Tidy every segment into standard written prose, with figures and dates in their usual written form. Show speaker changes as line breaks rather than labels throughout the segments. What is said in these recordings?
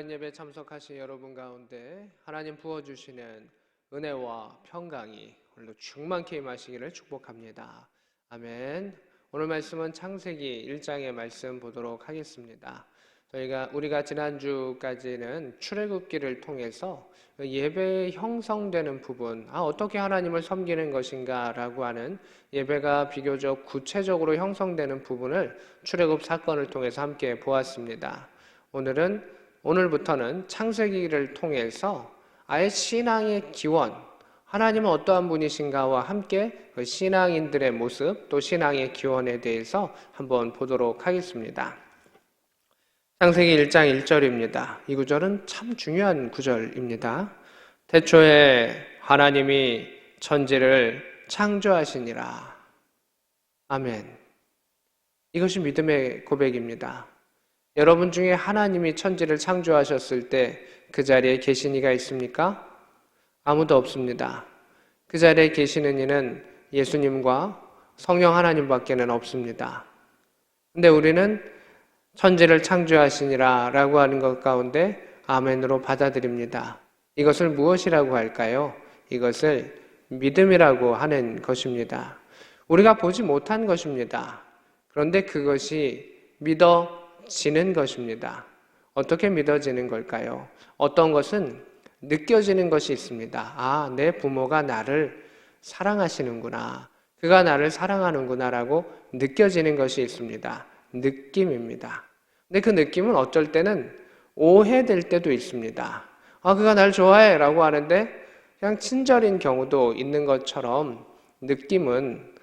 귀한 예배 참석하신 여러분 가운데 하나님 부어주시는 은혜와 평강이 오늘도 충만케 임하시기를 축복합니다. 아멘. 오늘 말씀은 창세기 1장의 말씀 보도록 하겠습니다. 우리가 지난주까지는 출애굽기를 통해서 예배에 형성되는 부분, 어떻게 하나님을 섬기는 것인가 라고 하는 예배가 비교적 구체적으로 형성되는 부분을 출애굽 사건을 통해서 함께 보았습니다. 오늘부터는 창세기를 통해서 아예 신앙의 기원, 하나님은 어떠한 분이신가와 함께 그 신앙인들의 모습, 또 신앙의 기원에 대해서 한번 보도록 하겠습니다. 창세기 1장 1절입니다. 이 구절은 참 중요한 구절입니다. 태초에 하나님이 천지를 창조하시니라. 아멘. 이것이 믿음의 고백입니다. 여러분 중에 하나님이 천지를 창조하셨을 때 그 자리에 계신 이가 있습니까? 아무도 없습니다. 그 자리에 계시는 이는 예수님과 성령 하나님밖에는 없습니다. 근데 우리는 천지를 창조하시니라 라고 하는 것 가운데 아멘으로 받아들입니다. 이것을 무엇이라고 할까요? 이것을 믿음이라고 하는 것입니다. 우리가 보지 못한 것입니다. 그런데 그것이 믿어지는 것입니다. 어떻게 믿어지는 걸까요? 어떤 것은 느껴지는 것이 있습니다. 내 부모가 나를 사랑하시는구나. 그가 나를 사랑하는구나 라고 느껴지는 것이 있습니다. 느낌입니다. 근데 그 느낌은 어쩔 때는 오해될 때도 있습니다. 그가 날 좋아해 라고 하는데 그냥 친절인 경우도 있는 것처럼 느낌은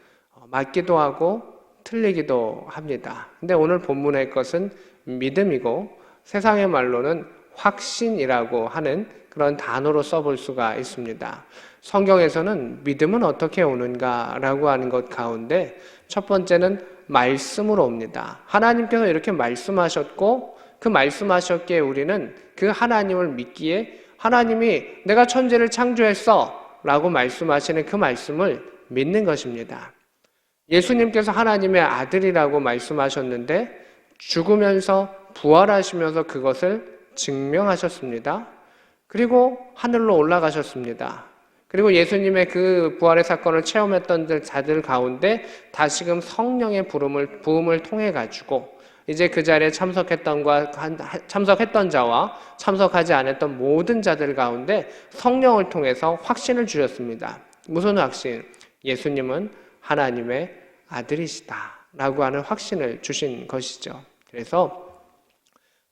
맞기도 하고 틀리기도 합니다. 근데 오늘 본문의 것은 믿음이고 세상의 말로는 확신이라고 하는 그런 단어로 써볼 수가 있습니다. 성경에서는 믿음은 어떻게 오는가 라고 하는 것 가운데 첫 번째는 말씀으로 옵니다. 하나님께서 이렇게 말씀하셨고 그 말씀하셨기에 우리는 그 하나님을 믿기에 하나님이 내가 천지를 창조했어 라고 말씀하시는 그 말씀을 믿는 것입니다. 예수님께서 하나님의 아들이라고 말씀하셨는데 죽으면서 부활하시면서 그것을 증명하셨습니다. 그리고 하늘로 올라가셨습니다. 그리고 예수님의 그 부활의 사건을 체험했던 자들 가운데 다시금 성령의 부음을 통해 가지고 이제 그 자리에 참석했던 자와 참석하지 않았던 모든 자들 가운데 성령을 통해서 확신을 주셨습니다. 무슨 확신? 예수님은 하나님의 아들이시다라고 하는 확신을 주신 것이죠. 그래서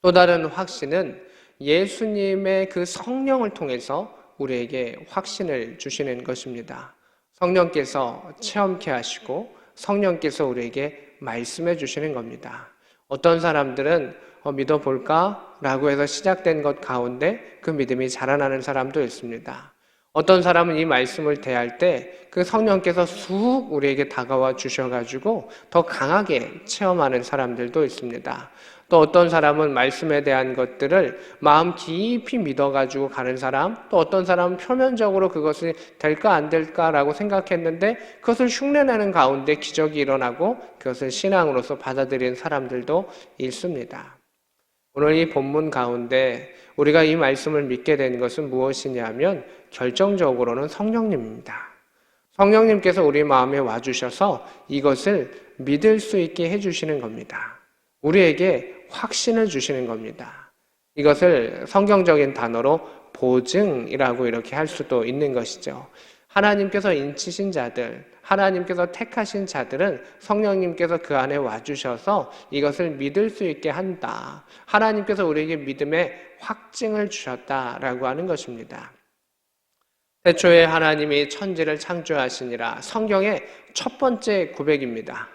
또 다른 확신은 예수님의 그 성령을 통해서 우리에게 확신을 주시는 것입니다. 성령께서 체험케 하시고 성령께서 우리에게 말씀해 주시는 겁니다. 어떤 사람들은 믿어볼까? 라고 해서 시작된 것 가운데 그 믿음이 자라나는 사람도 있습니다. 어떤 사람은 이 말씀을 대할 때 그 성령께서 쑥 우리에게 다가와 주셔가지고 더 강하게 체험하는 사람들도 있습니다. 또 어떤 사람은 말씀에 대한 것들을 마음 깊이 믿어가지고 가는 사람, 또 어떤 사람은 표면적으로 그것이 될까 안 될까라고 생각했는데 그것을 흉내내는 가운데 기적이 일어나고 그것을 신앙으로서 받아들이는 사람들도 있습니다. 오늘 이 본문 가운데 우리가 이 말씀을 믿게 된 것은 무엇이냐면 결정적으로는 성령님입니다. 성령님께서 우리 마음에 와주셔서 이것을 믿을 수 있게 해주시는 겁니다. 우리에게 확신을 주시는 겁니다. 이것을 성경적인 단어로 보증이라고 이렇게 할 수도 있는 것이죠. 하나님께서 인치신 자들, 하나님께서 택하신 자들은 성령님께서 그 안에 와주셔서 이것을 믿을 수 있게 한다. 하나님께서 우리에게 믿음의 확증을 주셨다라고 하는 것입니다. 태초에 하나님이 천지를 창조하시니라 성경의 첫 번째 고백입니다.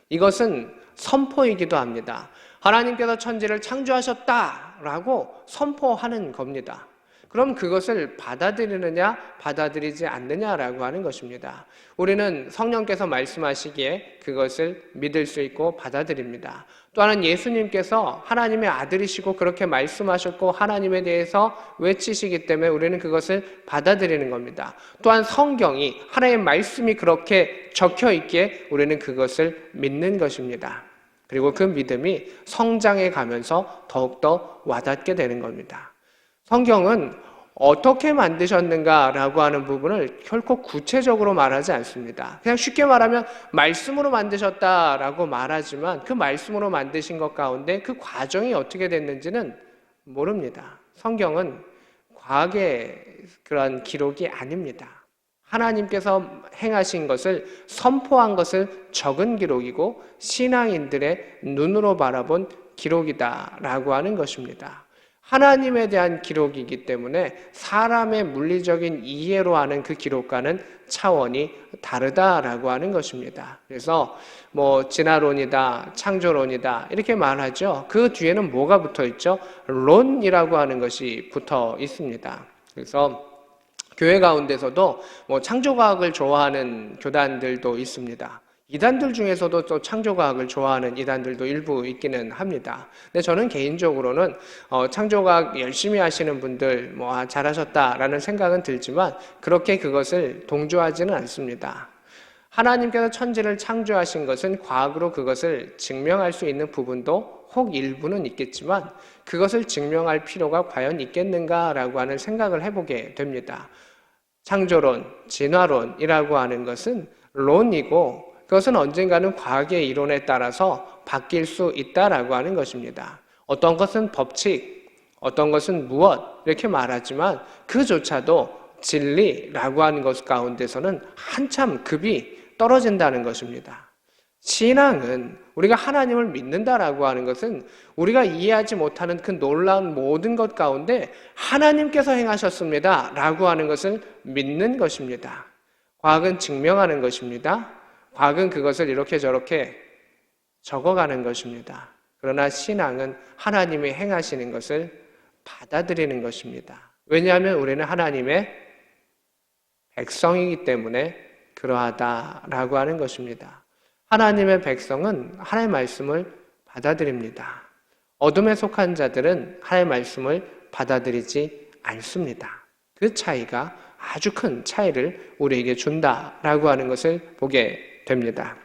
이것은 선포이기도 합니다. 하나님께서 천지를 창조하셨다라고 선포하는 겁니다. 그럼 그것을 받아들이느냐 받아들이지 않느냐라고 하는 것입니다. 우리는 성령께서 말씀하시기에 그것을 믿을 수 있고 받아들입니다. 또한 예수님께서 하나님의 아들이시고 그렇게 말씀하셨고 하나님에 대해서 외치시기 때문에 우리는 그것을 받아들이는 겁니다. 또한 성경이 하나님의 말씀이 그렇게 적혀 있기에 우리는 그것을 믿는 것입니다. 그리고 그 믿음이 성장해 가면서 더욱더 와닿게 되는 겁니다. 성경은 어떻게 만드셨는가라고 하는 부분을 결코 구체적으로 말하지 않습니다. 그냥 쉽게 말하면 말씀으로 만드셨다라고 말하지만 그 말씀으로 만드신 것 가운데 그 과정이 어떻게 됐는지는 모릅니다. 성경은 과학의 그런 기록이 아닙니다. 하나님께서 행하신 것을 선포한 것을 적은 기록이고 신앙인들의 눈으로 바라본 기록이다라고 하는 것입니다. 하나님에 대한 기록이기 때문에 사람의 물리적인 이해로 하는 그 기록과는 차원이 다르다라고 하는 것입니다. 그래서 진화론이다, 창조론이다 이렇게 말하죠. 그 뒤에는 뭐가 붙어 있죠? 론이라고 하는 것이 붙어 있습니다. 그래서 교회 가운데서도 창조과학을 좋아하는 교단들도 있습니다. 이단들 중에서도 또 창조과학을 좋아하는 이단들도 일부 있기는 합니다. 근데 저는 개인적으로는 창조과학 열심히 하시는 분들 잘하셨다라는 생각은 들지만 그렇게 그것을 동조하지는 않습니다. 하나님께서 천지를 창조하신 것은 과학으로 그것을 증명할 수 있는 부분도 혹 일부는 있겠지만 그것을 증명할 필요가 과연 있겠는가라고 하는 생각을 해보게 됩니다. 창조론, 진화론이라고 하는 것은 론이고 그것은 언젠가는 과학의 이론에 따라서 바뀔 수 있다라고 하는 것입니다. 어떤 것은 법칙, 어떤 것은 무엇 이렇게 말하지만 그조차도 진리라고 하는 것 가운데서는 한참 급이 떨어진다는 것입니다. 신앙은 우리가 하나님을 믿는다라고 하는 것은 우리가 이해하지 못하는 그 놀라운 모든 것 가운데 하나님께서 행하셨습니다 라고 하는 것을 믿는 것입니다. 과학은 증명하는 것입니다. 과학은 그것을 이렇게 저렇게 적어가는 것입니다. 그러나 신앙은 하나님이 행하시는 것을 받아들이는 것입니다. 왜냐하면 우리는 하나님의 백성이기 때문에 그러하다라고 하는 것입니다. 하나님의 백성은 하나님의 말씀을 받아들입니다. 어둠에 속한 자들은 하나님의 말씀을 받아들이지 않습니다. 그 차이가 아주 큰 차이를 우리에게 준다라고 하는 것을 보게 됩니다.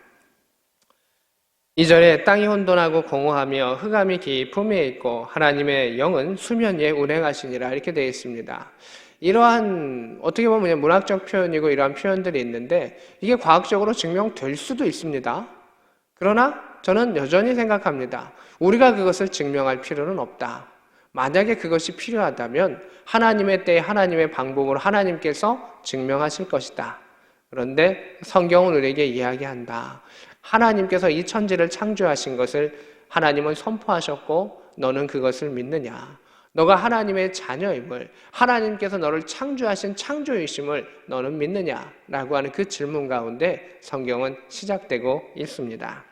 2절에 땅이 혼돈하고 공허하며 흑암이 깊음에 있고 하나님의 영은 수면 위에 운행하시니라 이렇게 되어 있습니다. 이러한 어떻게 보면 문학적 표현이고 이러한 표현들이 있는데 이게 과학적으로 증명될 수도 있습니다. 그러나 저는 여전히 생각합니다. 우리가 그것을 증명할 필요는 없다. 만약에 그것이 필요하다면 하나님의 때에 하나님의 방법으로 하나님께서 증명하실 것이다. 그런데 성경은 우리에게 이야기한다. 하나님께서 이 천지를 창조하신 것을 하나님은 선포하셨고 너는 그것을 믿느냐? 너가 하나님의 자녀임을, 하나님께서 너를 창조하신 창조이심을 너는 믿느냐? 라고 하는 그 질문 가운데 성경은 시작되고 있습니다.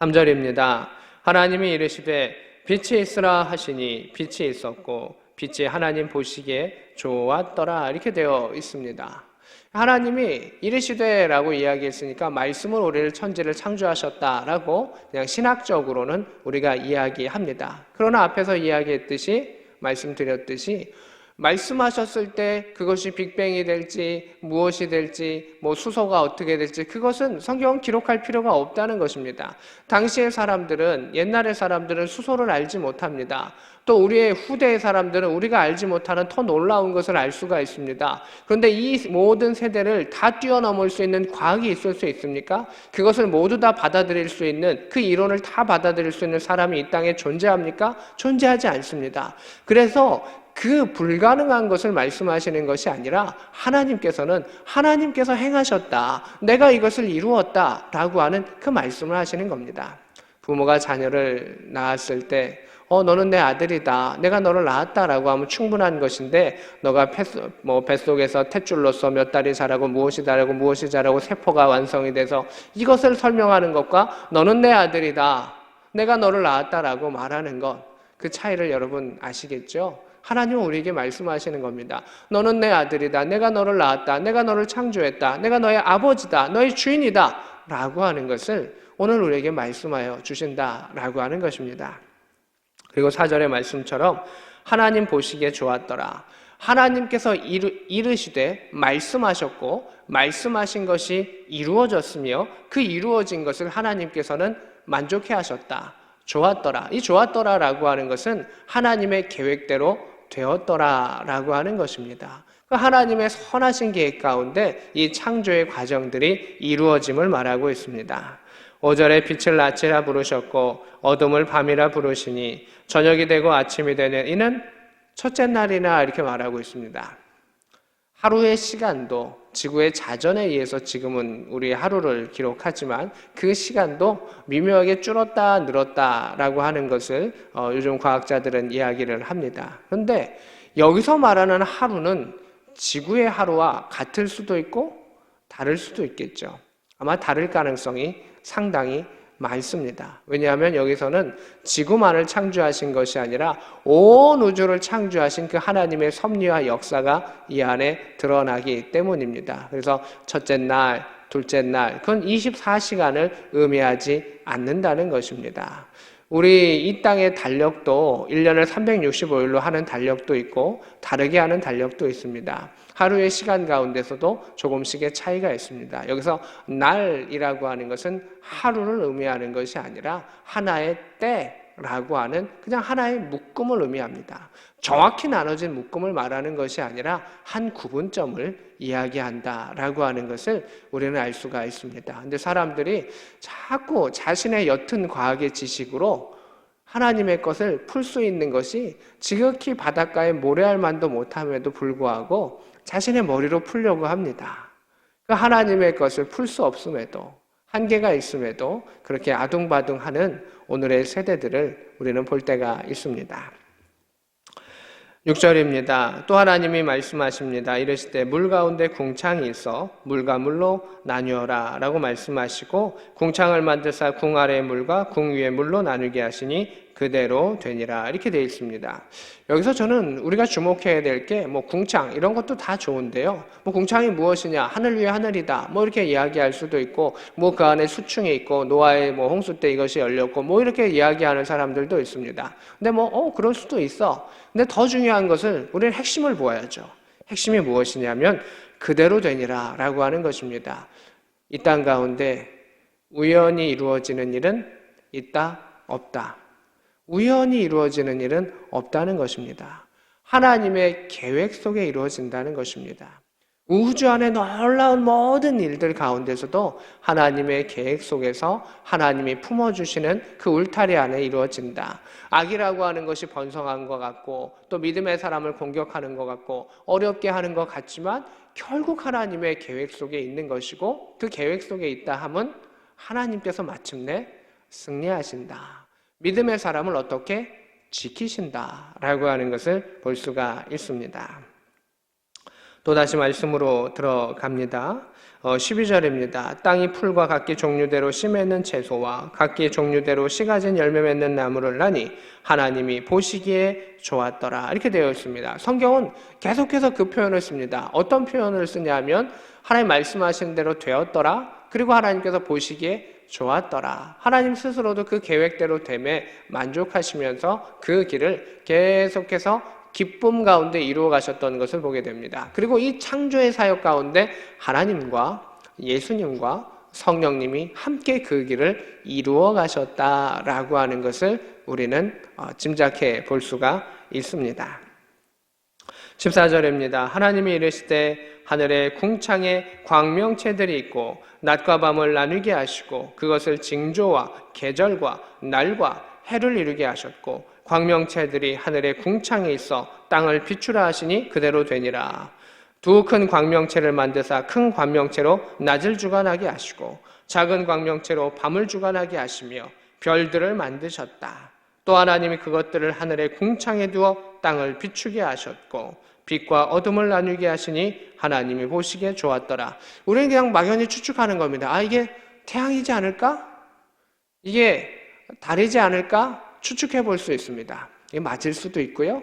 3절입니다. 하나님이 이르시되 빛이 있으라 하시니 빛이 있었고 빛이 하나님 보시기에 좋았더라 이렇게 되어 있습니다. 하나님이 이르시되라고 이야기했으니까 말씀으로 우리를 천지를 창조하셨다라고 그냥 신학적으로는 우리가 이야기합니다. 그러나 앞에서 이야기했듯이 말씀드렸듯이 말씀하셨을 때 그것이 빅뱅이 될지 무엇이 될지 수소가 어떻게 될지 그것은 성경은 기록할 필요가 없다는 것입니다. 당시의 사람들은 옛날의 사람들은 수소를 알지 못합니다. 또 우리의 후대의 사람들은 우리가 알지 못하는 더 놀라운 것을 알 수가 있습니다. 그런데 이 모든 세대를 다 뛰어넘을 수 있는 과학이 있을 수 있습니까? 그것을 모두 다 받아들일 수 있는 그 이론을 다 받아들일 수 있는 사람이 이 땅에 존재합니까? 존재하지 않습니다. 그래서 그 불가능한 것을 말씀하시는 것이 아니라 하나님께서 행하셨다. 내가 이것을 이루었다. 라고 하는 그 말씀을 하시는 겁니다. 부모가 자녀를 낳았을 때 너는 내 아들이다. 내가 너를 낳았다라고 하면 충분한 것인데 너가 뱃속에서 탯줄로서 몇 달이 자라고 무엇이 자라고 세포가 완성이 돼서 이것을 설명하는 것과 너는 내 아들이다. 내가 너를 낳았다라고 말하는 것 그 차이를 여러분 아시겠죠? 하나님은 우리에게 말씀하시는 겁니다. 너는 내 아들이다. 내가 너를 낳았다. 내가 너를 창조했다. 내가 너의 아버지다. 너의 주인이다. 라고 하는 것을 오늘 우리에게 말씀하여 주신다라고 하는 것입니다. 그리고 4절의 말씀처럼 하나님 보시기에 좋았더라. 하나님께서 이르시되 말씀하셨고 말씀하신 것이 이루어졌으며 그 이루어진 것을 하나님께서는 만족해 하셨다. 좋았더라. 이 좋았더라라고 하는 것은 하나님의 계획대로 되었더라라고 하는 것입니다. 그 하나님의 선하신 계획 가운데 이 창조의 과정들이 이루어짐을 말하고 있습니다. 5절에 빛을 낮이라 부르셨고 어둠을 밤이라 부르시니 저녁이 되고 아침이 되는 이는 첫째 날이나 이렇게 말하고 있습니다. 하루의 시간도 지구의 자전에 의해서 지금은 우리의 하루를 기록하지만 그 시간도 미묘하게 줄었다 늘었다라고 하는 것을 요즘 과학자들은 이야기를 합니다. 그런데 여기서 말하는 하루는 지구의 하루와 같을 수도 있고 다를 수도 있겠죠. 아마 다를 가능성이 상당히 많습니다. 왜냐하면 여기서는 지구만을 창조하신 것이 아니라 온 우주를 창조하신 그 하나님의 섭리와 역사가 이 안에 드러나기 때문입니다. 그래서 첫째 날, 둘째 날, 그건 24시간을 의미하지 않는다는 것입니다. 우리 이 땅의 달력도 1년을 365일로 하는 달력도 있고 다르게 하는 달력도 있습니다. 하루의 시간 가운데서도 조금씩의 차이가 있습니다. 여기서 날이라고 하는 것은 하루를 의미하는 것이 아니라 하나의 때라고 하는 그냥 하나의 묶음을 의미합니다. 정확히 나눠진 묶음을 말하는 것이 아니라 한 구분점을 이야기한다라고 하는 것을 우리는 알 수가 있습니다. 그런데 사람들이 자꾸 자신의 옅은 과학의 지식으로 하나님의 것을 풀 수 있는 것이 지극히 바닷가에 모래알만도 못함에도 불구하고 자신의 머리로 풀려고 합니다. 그 하나님의 것을 풀 수 없음에도 한계가 있음에도 그렇게 아둥바둥하는 오늘의 세대들을 우리는 볼 때가 있습니다. 6절입니다. 또 하나님이 말씀하십니다. 이르시되 물 가운데 궁창이 있어 물과 물로 나뉘어라 라고 말씀하시고 궁창을 만드사 궁 아래의 물과 궁 위의 물로 나누게 하시니 그대로 되니라 이렇게 되어 있습니다. 여기서 저는 우리가 주목해야 될 게 궁창 이런 것도 다 좋은데요. 궁창이 무엇이냐? 하늘 위에 하늘이다. 이렇게 이야기할 수도 있고 그 안에 수층이 있고 노아의 홍수 때 이것이 열렸고 이렇게 이야기하는 사람들도 있습니다. 근데 그럴 수도 있어. 근데 더 중요한 것은 우리는 핵심을 보아야죠. 핵심이 무엇이냐면 그대로 되니라 라고 하는 것입니다. 이 땅 가운데 우연히 이루어지는 일은 있다 없다. 우연히 이루어지는 일은 없다는 것입니다. 하나님의 계획 속에 이루어진다는 것입니다. 우주 안에 놀라운 모든 일들 가운데서도 하나님의 계획 속에서 하나님이 품어주시는 그 울타리 안에 이루어진다. 악이라고 하는 것이 번성한 것 같고 또 믿음의 사람을 공격하는 것 같고 어렵게 하는 것 같지만 결국 하나님의 계획 속에 있는 것이고 그 계획 속에 있다 함은 하나님께서 마침내 승리하신다. 믿음의 사람을 어떻게 지키신다라고 하는 것을 볼 수가 있습니다. 또다시 말씀으로 들어갑니다. 12절입니다. 땅이 풀과 각기 종류대로 씨 맺는 채소와 각기 종류대로 씨 가진 열매 맺는 나무를 나니 하나님이 보시기에 좋았더라 이렇게 되어 있습니다. 성경은 계속해서 그 표현을 씁니다. 어떤 표현을 쓰냐면 하나님 말씀하신 대로 되었더라 그리고 하나님께서 보시기에 좋았더라. 하나님 스스로도 그 계획대로 됨에 만족하시면서 그 길을 계속해서 기쁨 가운데 이루어 가셨던 것을 보게 됩니다. 그리고 이 창조의 사역 가운데 하나님과 예수님과 성령님이 함께 그 길을 이루어 가셨다라고 하는 것을 우리는 짐작해 볼 수가 있습니다. 14절입니다. 하나님이 이르시되 하늘에 궁창에 광명체들이 있고 낮과 밤을 나누게 하시고 그것을 징조와 계절과 날과 해를 이루게 하셨고 광명체들이 하늘에 궁창에 있어 땅을 비추라 하시니 그대로 되니라. 두 큰 광명체를 만드사 큰 광명체로 낮을 주관하게 하시고 작은 광명체로 밤을 주관하게 하시며 별들을 만드셨다. 또 하나님이 그것들을 하늘의 궁창에 두어 땅을 비추게 하셨고 빛과 어둠을 나누게 하시니 하나님이 보시기에 좋았더라. 우리는 그냥 막연히 추측하는 겁니다. 이게 태양이지 않을까? 이게 달이지 않을까? 추측해 볼 수 있습니다. 이게 맞을 수도 있고요.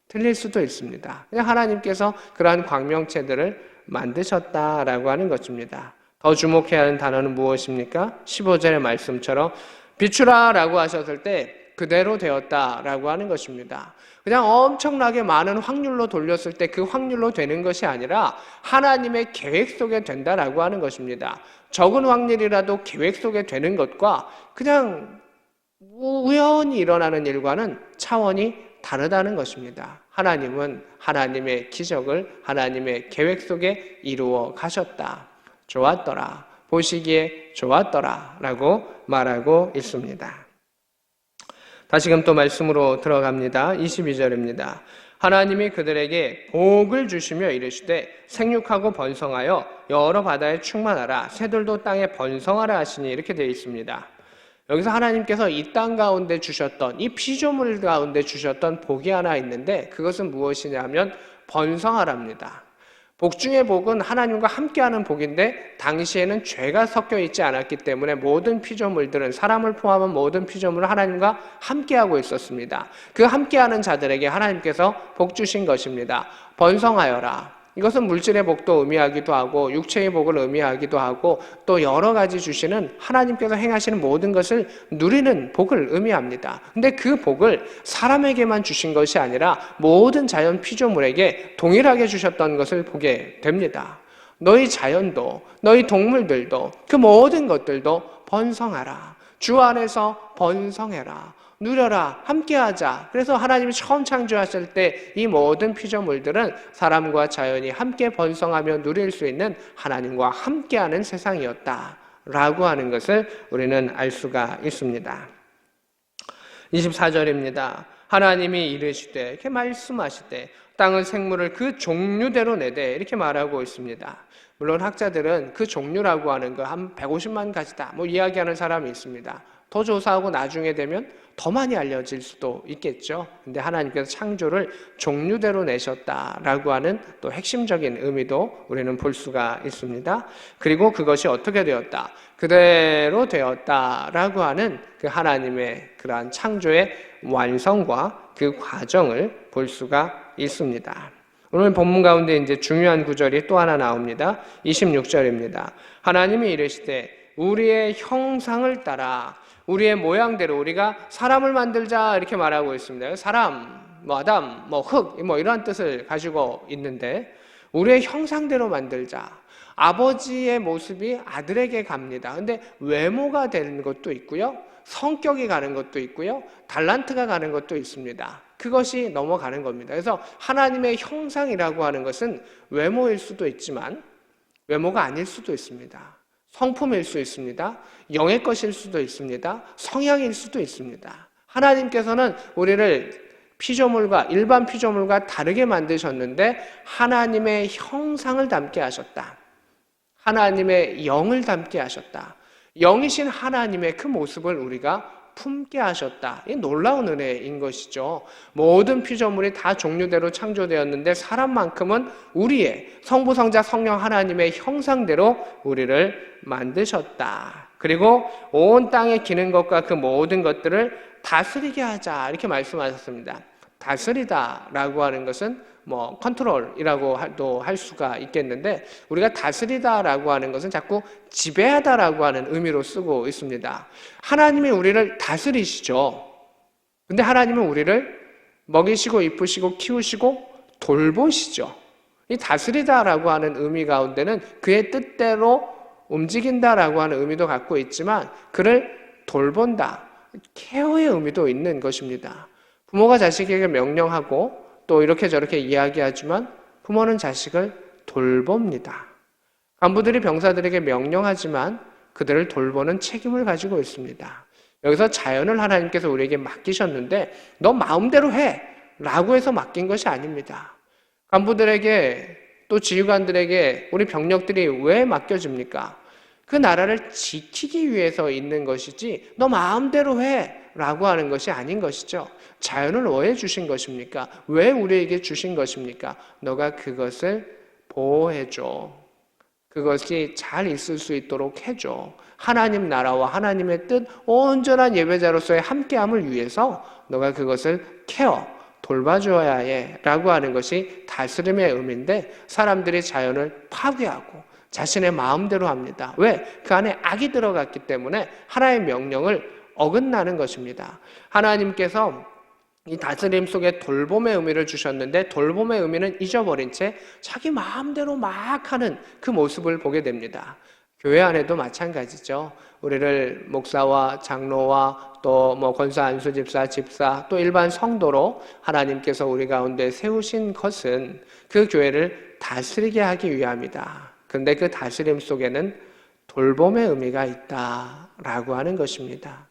틀릴 수도 있습니다. 그냥 하나님께서 그러한 광명체들을 만드셨다라고 하는 것입니다. 더 주목해야 하는 단어는 무엇입니까? 15절의 말씀처럼 비추라 라고 하셨을 때 그대로 되었다라고 하는 것입니다. 그냥 엄청나게 많은 확률로 돌렸을 때 그 확률로 되는 것이 아니라 하나님의 계획 속에 된다라고 하는 것입니다. 적은 확률이라도 계획 속에 되는 것과 그냥 우연히 일어나는 일과는 차원이 다르다는 것입니다. 하나님은 하나님의 기적을 하나님의 계획 속에 이루어 가셨다. 좋았더라. 보시기에 좋았더라. 라고 말하고 있습니다. 다시금 또 말씀으로 들어갑니다. 22절입니다. 하나님이 그들에게 복을 주시며 이르시되 생육하고 번성하여 여러 바다에 충만하라. 새들도 땅에 번성하라 하시니 이렇게 되어 있습니다. 여기서 하나님께서 이 땅 가운데 주셨던, 이 피조물 가운데 주셨던 복이 하나 있는데 그것은 무엇이냐 하면 번성하랍니다. 복 중의 복은 하나님과 함께하는 복인데 당시에는 죄가 섞여 있지 않았기 때문에 모든 피조물들은, 사람을 포함한 모든 피조물은 하나님과 함께하고 있었습니다. 그 함께하는 자들에게 하나님께서 복 주신 것입니다. 번성하여라. 이것은 물질의 복도 의미하기도 하고 육체의 복을 의미하기도 하고 또 여러 가지 주시는 하나님께서 행하시는 모든 것을 누리는 복을 의미합니다. 근데 그 복을 사람에게만 주신 것이 아니라 모든 자연 피조물에게 동일하게 주셨던 것을 보게 됩니다. 너희 자연도, 너희 동물들도, 그 모든 것들도 번성하라. 주 안에서 번성해라. 누려라, 함께하자. 그래서 하나님이 처음 창조하실 때 이 모든 피조물들은 사람과 자연이 함께 번성하며 누릴 수 있는 하나님과 함께하는 세상이었다라고 하는 것을 우리는 알 수가 있습니다. 24절입니다. 하나님이 이르시되, 이렇게 말씀하시되 땅은 생물을 그 종류대로 내되 이렇게 말하고 있습니다. 물론 학자들은 그 종류라고 하는 거 한 150만 가지다 이야기하는 사람이 있습니다. 더 조사하고 나중에 되면 더 많이 알려질 수도 있겠죠. 근데 하나님께서 창조를 종류대로 내셨다라고 하는 또 핵심적인 의미도 우리는 볼 수가 있습니다. 그리고 그것이 어떻게 되었다? 그대로 되었다라고 하는 그 하나님의 그러한 창조의 완성과 그 과정을 볼 수가 있습니다. 오늘 본문 가운데 이제 중요한 구절이 또 하나 나옵니다. 26절입니다. 하나님이 이르시되 우리의 형상을 따라 우리의 모양대로 우리가 사람을 만들자 이렇게 말하고 있습니다. 사람, 아담, 흙 이런 뜻을 가지고 있는데 우리의 형상대로 만들자. 아버지의 모습이 아들에게 갑니다. 근데 외모가 되는 것도 있고요. 성격이 가는 것도 있고요. 달란트가 가는 것도 있습니다. 그것이 넘어가는 겁니다. 그래서 하나님의 형상이라고 하는 것은 외모일 수도 있지만 외모가 아닐 수도 있습니다. 성품일 수 있습니다. 영의 것일 수도 있습니다. 성향일 수도 있습니다. 하나님께서는 우리를 피조물과 일반 피조물과 다르게 만드셨는데 하나님의 형상을 담게 하셨다. 하나님의 영을 담게 하셨다. 영이신 하나님의 그 모습을 우리가 품게 하셨다. 이 놀라운 은혜인 것이죠. 모든 피조물이 다 종류대로 창조되었는데 사람만큼은 우리의 성부, 성자, 성령 하나님의 형상대로 우리를 만드셨다. 그리고 온 땅에 기는 것과 그 모든 것들을 다스리게 하자 이렇게 말씀하셨습니다. 다스리다라고 하는 것은 컨트롤이라고도 할 수가 있겠는데 우리가 다스리다라고 하는 것은 자꾸 지배하다라고 하는 의미로 쓰고 있습니다. 하나님이 우리를 다스리시죠. 근데 하나님은 우리를 먹이시고 입히시고 키우시고 돌보시죠. 이 다스리다라고 하는 의미 가운데는 그의 뜻대로 움직인다라고 하는 의미도 갖고 있지만 그를 돌본다, 케어의 의미도 있는 것입니다. 부모가 자식에게 명령하고 또 이렇게 저렇게 이야기하지만 부모는 자식을 돌봅니다. 간부들이 병사들에게 명령하지만 그들을 돌보는 책임을 가지고 있습니다. 여기서 자연을 하나님께서 우리에게 맡기셨는데 너 마음대로 해! 라고 해서 맡긴 것이 아닙니다. 간부들에게 또 지휘관들에게 우리 병력들이 왜 맡겨집니까? 그 나라를 지키기 위해서 있는 것이지 너 마음대로 해! 라고 하는 것이 아닌 것이죠. 자연을 왜 주신 것입니까? 왜 우리에게 주신 것입니까? 너가 그것을 보호해줘. 그것이 잘 있을 수 있도록 해줘. 하나님 나라와 하나님의 뜻, 온전한 예배자로서의 함께함을 위해서 너가 그것을 돌봐줘야 해 라고 하는 것이 다스림의 의미인데 사람들이 자연을 파괴하고 자신의 마음대로 합니다. 왜? 그 안에 악이 들어갔기 때문에 하나님의 명령을 어긋나는 것입니다. 하나님께서 이 다스림 속에 돌봄의 의미를 주셨는데 돌봄의 의미는 잊어버린 채 자기 마음대로 막 하는 그 모습을 보게 됩니다. 교회 안에도 마찬가지죠. 우리를 목사와 장로와 또 권사, 안수 집사, 집사 또 일반 성도로 하나님께서 우리 가운데 세우신 것은 그 교회를 다스리게 하기 위함이다. 그런데 그 다스림 속에는 돌봄의 의미가 있다라고 하는 것입니다.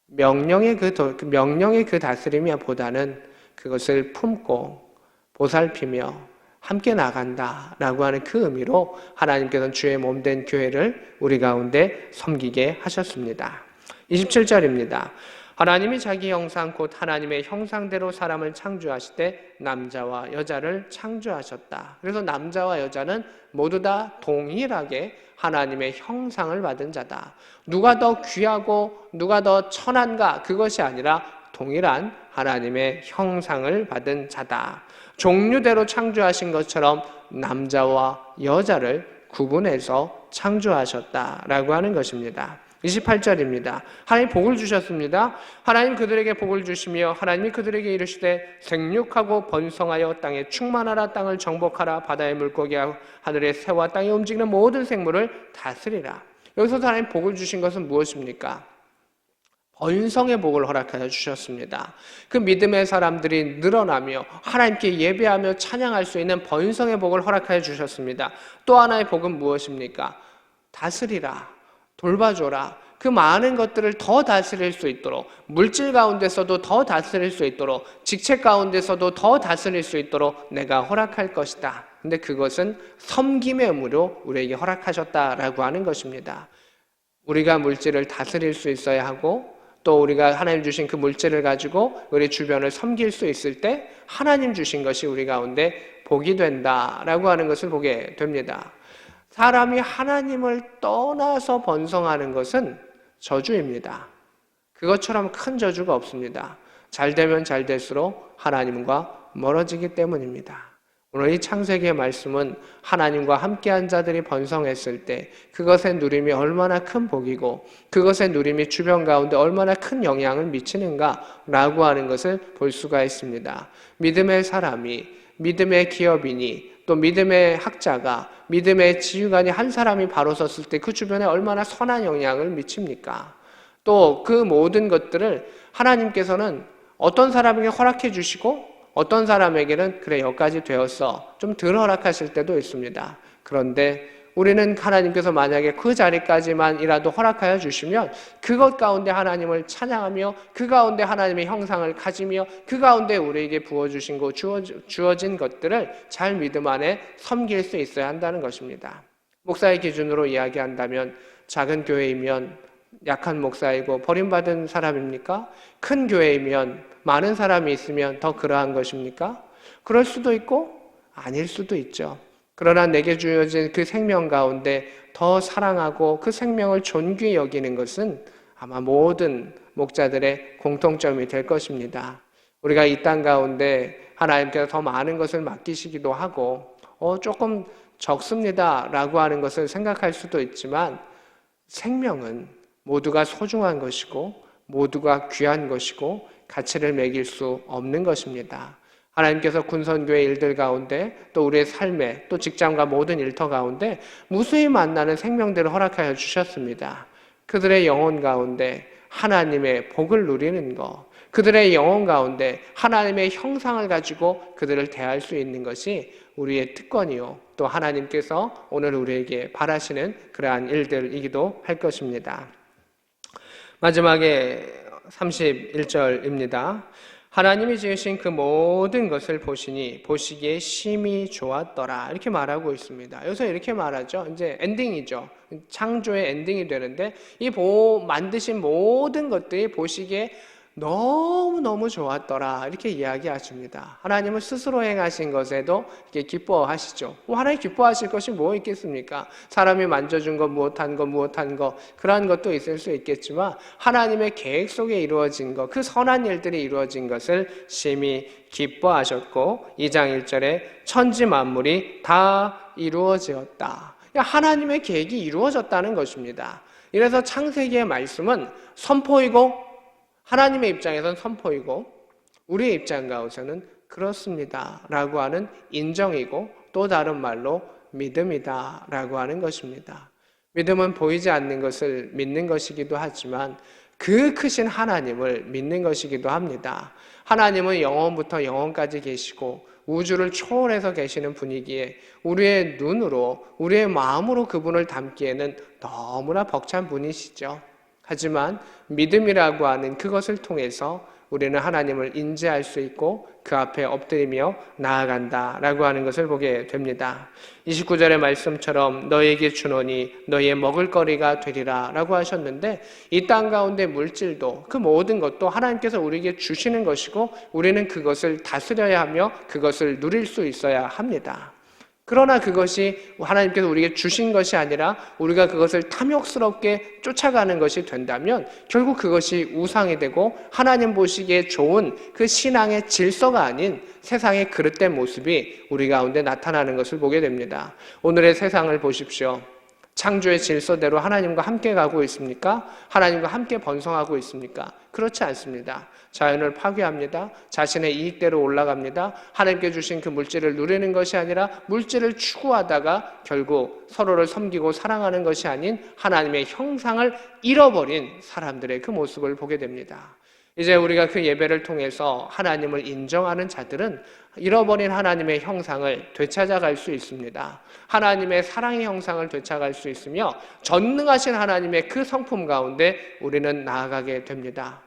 명령의 그 다스림보다는 그것을 품고 보살피며 함께 나간다라고 하는 그 의미로 하나님께서는 주의 몸된 교회를 우리 가운데 섬기게 하셨습니다. 27절입니다. 하나님이 자기 형상 곧 하나님의 형상대로 사람을 창조하시되 남자와 여자를 창조하셨다. 그래서 남자와 여자는 모두 다 동일하게 하나님의 형상을 받은 자다. 누가 더 귀하고 누가 더 천한가 그것이 아니라 동일한 하나님의 형상을 받은 자다. 종류대로 창조하신 것처럼 남자와 여자를 구분해서 창조하셨다라고 하는 것입니다. 28절입니다. 하나님 복을 주셨습니다. 하나님 그들에게 복을 주시며 하나님이 그들에게 이르시되 생육하고 번성하여 땅에 충만하라. 땅을 정복하라. 바다의 물고기와 하늘의 새와 땅에 움직이는 모든 생물을 다스리라. 여기서 하나님 복을 주신 것은 무엇입니까? 번성의 복을 허락하여 주셨습니다. 그 믿음의 사람들이 늘어나며 하나님께 예배하며 찬양할 수 있는 번성의 복을 허락하여 주셨습니다. 또 하나의 복은 무엇입니까? 다스리라, 돌봐줘라. 그 많은 것들을 더 다스릴 수 있도록, 물질 가운데서도 더 다스릴 수 있도록, 직책 가운데서도 더 다스릴 수 있도록 내가 허락할 것이다. 근데 그것은 섬김의 의무로 우리에게 허락하셨다라고 하는 것입니다. 우리가 물질을 다스릴 수 있어야 하고 또 우리가 하나님 주신 그 물질을 가지고 우리 주변을 섬길 수 있을 때 하나님 주신 것이 우리 가운데 복이 된다라고 하는 것을 보게 됩니다. 사람이 하나님을 떠나서 번성하는 것은 저주입니다. 그것처럼 큰 저주가 없습니다. 잘 되면 잘 될수록 하나님과 멀어지기 때문입니다. 오늘 이 창세기의 말씀은 하나님과 함께한 자들이 번성했을 때 그것의 누림이 얼마나 큰 복이고 그것의 누림이 주변 가운데 얼마나 큰 영향을 미치는가라고 하는 것을 볼 수가 있습니다. 믿음의 사람이, 믿음의 기업인이, 또 믿음의 학자가, 믿음의 지휘관이 한 사람이 바로 섰을 때 그 주변에 얼마나 선한 영향을 미칩니까? 또 그 모든 것들을 하나님께서는 어떤 사람에게 허락해 주시고 어떤 사람에게는 그래 여기까지 되었어 좀 덜 허락하실 때도 있습니다. 그런데 우리는 하나님께서 만약에 그 자리까지만이라도 허락하여 주시면 그것 가운데 하나님을 찬양하며 그 가운데 하나님의 형상을 가지며 그 가운데 우리에게 부어주신 것, 주어진 것들을 잘 믿음 안에 섬길 수 있어야 한다는 것입니다. 목사의 기준으로 이야기한다면 작은 교회이면 약한 목사이고 버림받은 사람입니까? 큰 교회이면 많은 사람이 있으면 더 그러한 것입니까? 그럴 수도 있고 아닐 수도 있죠. 그러나 내게 주어진 그 생명 가운데 더 사랑하고 그 생명을 존귀히 여기는 것은 아마 모든 목자들의 공통점이 될 것입니다. 우리가 이 땅 가운데 하나님께서 더 많은 것을 맡기시기도 하고 조금 적습니다 라고 하는 것을 생각할 수도 있지만 생명은 모두가 소중한 것이고 모두가 귀한 것이고 가치를 매길 수 없는 것입니다. 하나님께서 군선교회 일들 가운데 또 우리의 삶에 또 직장과 모든 일터 가운데 무수히 만나는 생명들을 허락하여 주셨습니다. 그들의 영혼 가운데 하나님의 복을 누리는 것, 그들의 영혼 가운데 하나님의 형상을 가지고 그들을 대할 수 있는 것이 우리의 특권이요 또 하나님께서 오늘 우리에게 바라시는 그러한 일들이기도 할 것입니다. 마지막에 31절입니다. 하나님이 지으신 그 모든 것을 보시니 보시기에 심히 좋았더라 이렇게 말하고 있습니다. 여기서 이렇게 말하죠. 이제 엔딩이죠. 창조의 엔딩이 되는데 이 만드신 모든 것들이 보시기에 너무너무 좋았더라 이렇게 이야기하십니다. 하나님은 스스로 행하신 것에도 이렇게 기뻐하시죠. 하나님 기뻐하실 것이 뭐 있겠습니까? 사람이 만져준 것 무엇한 것 그러한 것도 있을 수 있겠지만 하나님의 계획 속에 이루어진 것, 그 선한 일들이 이루어진 것을 심히 기뻐하셨고 2장 1절에 천지 만물이 다 이루어지었다. 하나님의 계획이 이루어졌다는 것입니다. 이래서 창세기의 말씀은 선포이고 하나님의 입장에서는 선포이고 우리의 입장 가운데서는 그렇습니다 라고 하는 인정이고 또 다른 말로 믿음이다 라고 하는 것입니다. 믿음은 보이지 않는 것을 믿는 것이기도 하지만 그 크신 하나님을 믿는 것이기도 합니다. 하나님은 영원부터 영원까지 계시고 우주를 초월해서 계시는 분이기에 우리의 눈으로, 우리의 마음으로 그분을 담기에는 너무나 벅찬 분이시죠. 하지만 믿음이라고 하는 그것을 통해서 우리는 하나님을 인지할 수 있고 그 앞에 엎드리며 나아간다라고 하는 것을 보게 됩니다. 29절의 말씀처럼 너에게 주노니 너의 먹을거리가 되리라 라고 하셨는데, 이 땅 가운데 물질도 그 모든 것도 하나님께서 우리에게 주시는 것이고 우리는 그것을 다스려야 하며 그것을 누릴 수 있어야 합니다. 그러나 그것이 하나님께서 우리에게 주신 것이 아니라 우리가 그것을 탐욕스럽게 쫓아가는 것이 된다면 결국 그것이 우상이 되고 하나님 보시기에 좋은 그 신앙의 질서가 아닌 세상의 그릇된 모습이 우리 가운데 나타나는 것을 보게 됩니다. 오늘의 세상을 보십시오. 창조의 질서대로 하나님과 함께 가고 있습니까? 하나님과 함께 번성하고 있습니까? 그렇지 않습니다. 자연을 파괴합니다. 자신의 이익대로 올라갑니다. 하나님께 주신 그 물질을 누리는 것이 아니라 물질을 추구하다가 결국 서로를 섬기고 사랑하는 것이 아닌 하나님의 형상을 잃어버린 사람들의 그 모습을 보게 됩니다. 이제 우리가 그 예배를 통해서 하나님을 인정하는 자들은 잃어버린 하나님의 형상을 되찾아갈 수 있습니다. 하나님의 사랑의 형상을 되찾아갈 수 있으며 전능하신 하나님의 그 성품 가운데 우리는 나아가게 됩니다.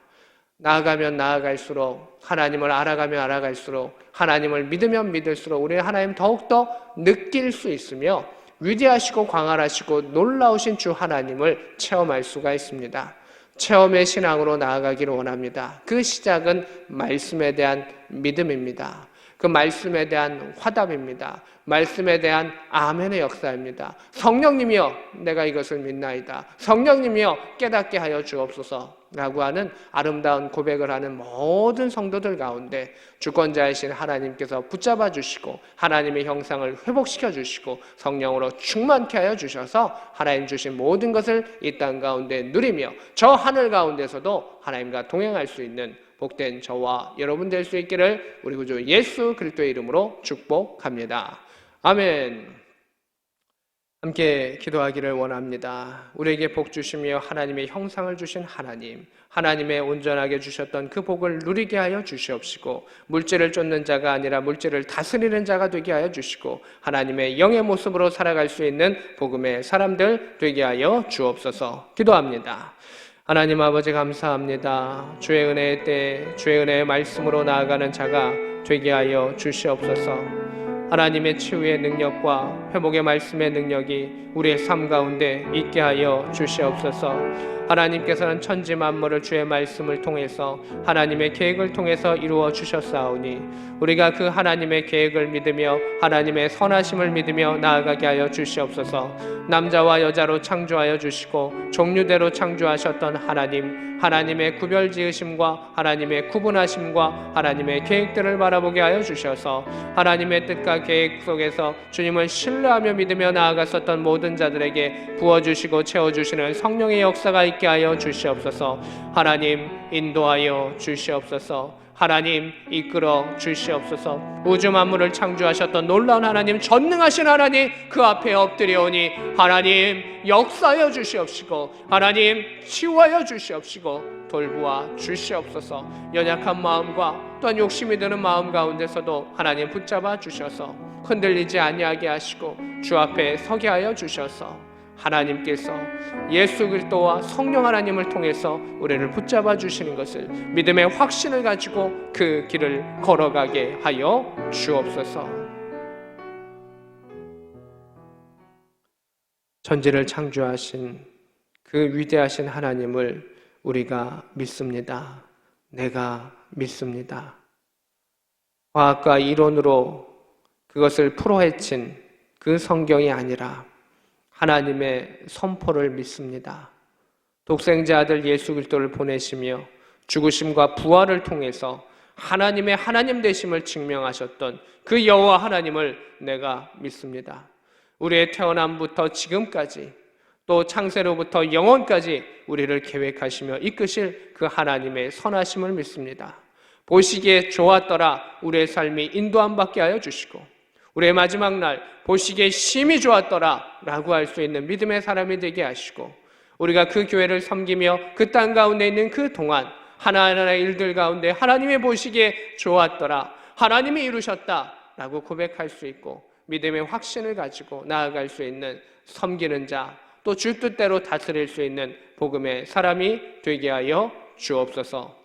나아가면 나아갈수록, 하나님을 알아가면 알아갈수록, 하나님을 믿으면 믿을수록 우리는 하나님 더욱더 느낄 수 있으며 위대하시고 광활하시고 놀라우신 주 하나님을 체험할 수가 있습니다. 체험의 신앙으로 나아가기를 원합니다. 그 시작은 말씀에 대한 믿음입니다. 그 말씀에 대한 화답입니다. 말씀에 대한 아멘의 역사입니다. 성령님이여 내가 이것을 믿나이다. 성령님이여 깨닫게 하여 주옵소서 라고 하는 아름다운 고백을 하는 모든 성도들 가운데 주권자이신 하나님께서 붙잡아 주시고 하나님의 형상을 회복시켜 주시고 성령으로 충만케 하여 주셔서 하나님 주신 모든 것을 이 땅 가운데 누리며 저 하늘 가운데서도 하나님과 동행할 수 있는 복된 저와 여러분 될 수 있기를 우리 구주 예수 그리스도의 이름으로 축복합니다. 아멘. 함께 기도하기를 원합니다. 우리에게 복 주시며 하나님의 형상을 주신 하나님, 하나님의 온전하게 주셨던 그 복을 누리게 하여 주시옵시고 물질을 쫓는 자가 아니라 물질을 다스리는 자가 되게 하여 주시고 하나님의 영의 모습으로 살아갈 수 있는 복음의 사람들 되게 하여 주옵소서. 기도합니다. 하나님 아버지 감사합니다. 주의 은혜의 때 주의 은혜의 말씀으로 나아가는 자가 되게 하여 주시옵소서. 하나님의 치유의 능력과 회복의 말씀의 능력이 우리의 삶 가운데 있게 하여 주시옵소서. 하나님께서는 천지 만물을 주의 말씀을 통해서 하나님의 계획을 통해서 이루어 주셨사오니 우리가 그 하나님의 계획을 믿으며 하나님의 선하심을 믿으며 나아가게 하여 주시옵소서. 남자와 여자로 창조하여 주시고 종류대로 창조하셨던 하나님, 하나님의 구별지으심과 하나님의 구분하심과 하나님의 계획들을 바라보게 하여 주셔서 하나님의 뜻과 계획 속에서 주님을 신뢰하며 믿으며 나아갔었던 모든 자들에게 부어주시고 채워주시는 성령의 역사가 있게 하여 주시옵소서. 하나님 인도하여 주시옵소서. 하나님 이끌어 주시옵소서. 우주 만물을 창조하셨던 놀라운 하나님, 전능하신 하나님 그 앞에 엎드려오니 하나님 역사하여 주시옵시고 하나님 치유하여 주시옵시고 돌보아 주시옵소서. 연약한 마음과 또한 욕심이 드는 마음 가운데서도 하나님 붙잡아 주셔서 흔들리지 아니하게 하시고 주 앞에 서게 하여 주셔서 하나님께서 예수 그리스도와 성령 하나님을 통해서 우리를 붙잡아 주시는 것을 믿음의 확신을 가지고 그 길을 걸어가게 하여 주옵소서. 천지를 창조하신 그 위대하신 하나님을 우리가 믿습니다. 내가 믿습니다. 과학과 이론으로 그것을 풀어헤친 그 성경이 아니라 하나님의 선포를 믿습니다. 독생자 아들 예수 그리스도를 보내시며 죽으심과 부활을 통해서 하나님의 하나님 되심을 증명하셨던 그 여호와 하나님을 내가 믿습니다. 우리의 태어남부터 지금까지 또 창세로부터 영원까지 우리를 계획하시며 이끄실 그 하나님의 선하심을 믿습니다. 보시기에 좋았더라 우리의 삶이 인도함 받게 하여 주시고 우리의 마지막 날 보시기에 심히 좋았더라 라고 할 수 있는 믿음의 사람이 되게 하시고, 우리가 그 교회를 섬기며 그 땅 가운데 있는 그 동안 하나하나의 일들 가운데 하나님의 보시기에 좋았더라, 하나님이 이루셨다 라고 고백할 수 있고 믿음의 확신을 가지고 나아갈 수 있는 섬기는 자, 또 주 뜻대로 다스릴 수 있는 복음의 사람이 되게 하여 주옵소서.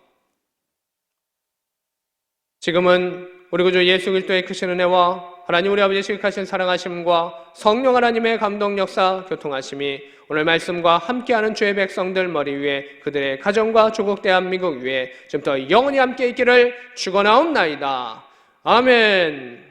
지금은 우리 구주 예수 그리스도의 크신 은혜와 하나님 우리 아버지 지극하신 사랑하심과 성령 하나님의 감동 역사 교통하심이 오늘 말씀과 함께하는 주의 백성들 머리 위에, 그들의 가정과 조국 대한민국 위에 지금부터 영원히 함께 있기를 축원하옵나이다. 아멘.